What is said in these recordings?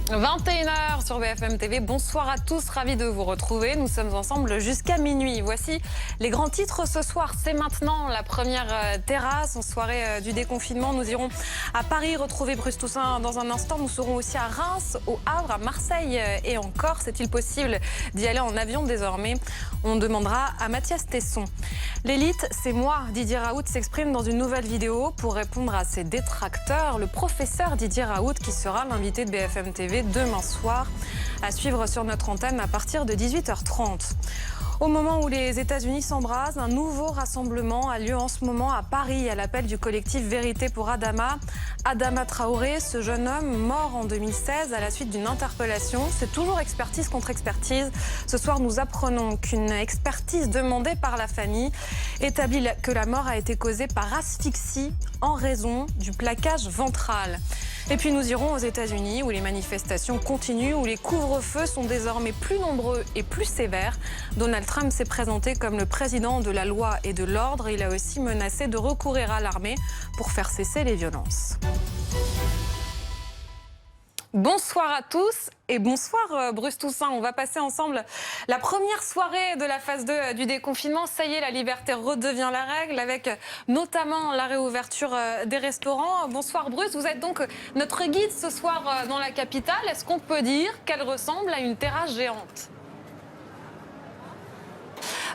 21 h sur BFM TV. Bonsoir à tous, ravi de vous retrouver. Nous sommes ensemble jusqu'à minuit. Voici les grands titres ce soir. C'est maintenant la première terrasse en soirée du déconfinement. Nous irons à Paris retrouver Bruce Toussaint dans un instant. Nous serons aussi à Reims, au Havre, à Marseille et en Corse. Est-il possible d'y aller en avion désormais? On demandera à Mathias Tesson. L'élite, c'est moi. Didier Raoult s'exprime dans une nouvelle vidéo pour répondre à ses détracteurs. Le professeur Didier Raoult qui sera l'invité de BFM TV demain soir, à suivre sur notre antenne à partir de 18h30. Au moment où les États-Unis s'embrasent, un nouveau rassemblement a lieu en ce moment à Paris à l'appel du collectif Vérité pour Adama. Adama Traoré, ce jeune homme mort en 2016 à la suite d'une interpellation. C'est toujours expertise contre expertise. Ce soir, nous apprenons qu'une expertise demandée par la famille établit que la mort a été causée par asphyxie en raison du plaquage ventral. Et puis nous irons aux États-Unis où les manifestations continuent, où les couvre-feux sont désormais plus nombreux et plus sévères. Donald Trump s'est présenté comme le président de la loi et de l'ordre. Il a aussi menacé de recourir à l'armée pour faire cesser les violences. Bonsoir à tous et bonsoir Bruce Toussaint. On va passer ensemble la première soirée de la phase 2 du déconfinement. Ça y est, la liberté redevient la règle avec notamment la réouverture des restaurants. Bonsoir Bruce, vous êtes donc notre guide ce soir dans la capitale. Est-ce qu'on peut dire qu'elle ressemble à une terrasse géante ?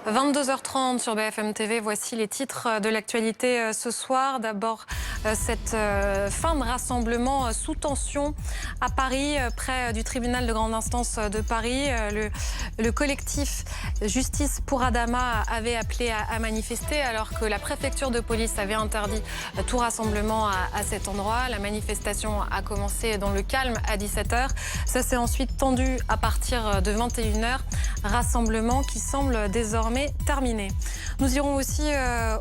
22h30 sur BFM TV, voici les titres de l'actualité ce soir. D'abord, cette fin de rassemblement sous tension à Paris, près du tribunal de grande instance de Paris. Le collectif Justice pour Adama avait appelé à manifester alors que la préfecture de police avait interdit tout rassemblement à cet endroit. La manifestation a commencé dans le calme à 17h. Ça s'est ensuite tendu à partir de 21h. Rassemblement qui semble désormais terminé. Nous irons aussi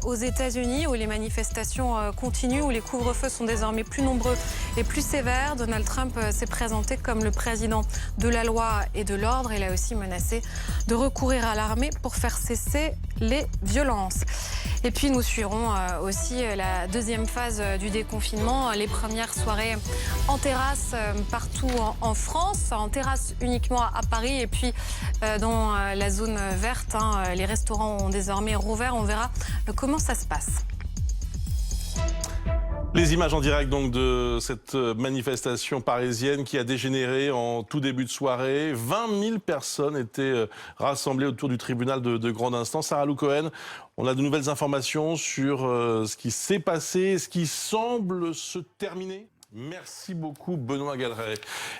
aux États-Unis où les manifestations continuent, où les couvre-feux sont désormais plus nombreux et plus sévères. Donald Trump s'est présenté comme le président de la loi et de l'ordre. Il a aussi menacé de recourir à l'armée pour faire cesser les violences. Et puis nous suivrons aussi la deuxième phase du déconfinement, les premières soirées en terrasse partout en France, en terrasse uniquement à Paris et puis dans la zone verte. Les restaurants ont désormais rouvert, on verra comment ça se passe. Les images en direct donc de cette manifestation parisienne qui a dégénéré en tout début de soirée. 20 000 personnes étaient rassemblées autour du tribunal de grande instance. Sarah Lou Cohen, on a de nouvelles informations sur ce qui s'est passé, ce qui semble se terminer. Merci beaucoup Benoît Galeret.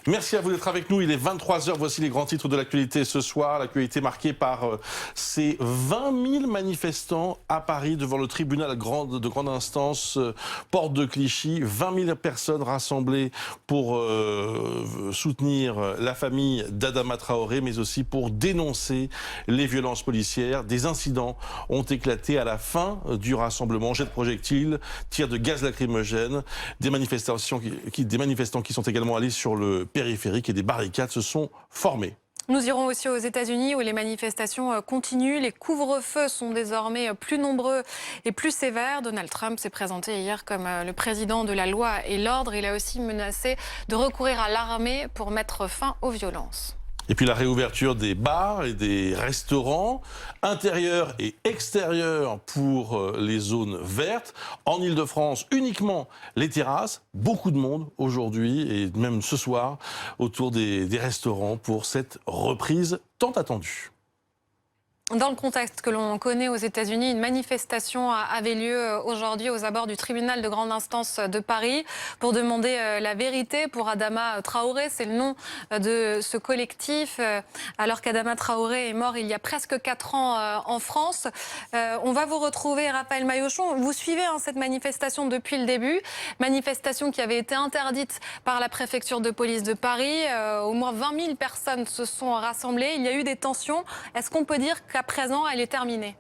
Merci à vous d'être avec nous. Il est 23h. Voici les grands titres de l'actualité ce soir. L'actualité marquée par ces 20 000 manifestants à Paris devant le tribunal de grande instance, porte de Clichy. 20 000 personnes rassemblées pour soutenir la famille d'Adama Traoré, mais aussi pour dénoncer les violences policières. Des incidents ont éclaté à la fin du rassemblement. Jets de projectiles, tirs de gaz lacrymogène, des manifestants qui sont également allés sur le périphérique et des barricades se sont formées. Nous irons aussi aux États-Unis où les manifestations continuent. Les couvre-feux sont désormais plus nombreux et plus sévères. Donald Trump s'est présenté hier comme le président de la loi et l'ordre. Il a aussi menacé de recourir à l'armée pour mettre fin aux violences. Et puis la réouverture des bars et des restaurants, intérieurs et extérieurs pour les zones vertes. En Ile-de-France, uniquement les terrasses. Beaucoup de monde aujourd'hui et même ce soir autour des restaurants pour cette reprise tant attendue. Dans le contexte que l'on connaît aux États-Unis, une manifestation avait lieu aujourd'hui aux abords du tribunal de grande instance de Paris pour demander la vérité pour Adama Traoré. C'est le nom de ce collectif, alors qu'Adama Traoré est mort il y a presque 4 ans en France. On va vous retrouver, Raphaël Maillochon. Vous suivez cette manifestation depuis le début. Manifestation qui avait été interdite par la préfecture de police de Paris. Au moins 20 000 personnes se sont rassemblées. Il y a eu des tensions. Est-ce qu'on peut dire qu'à présent, elle est terminée ?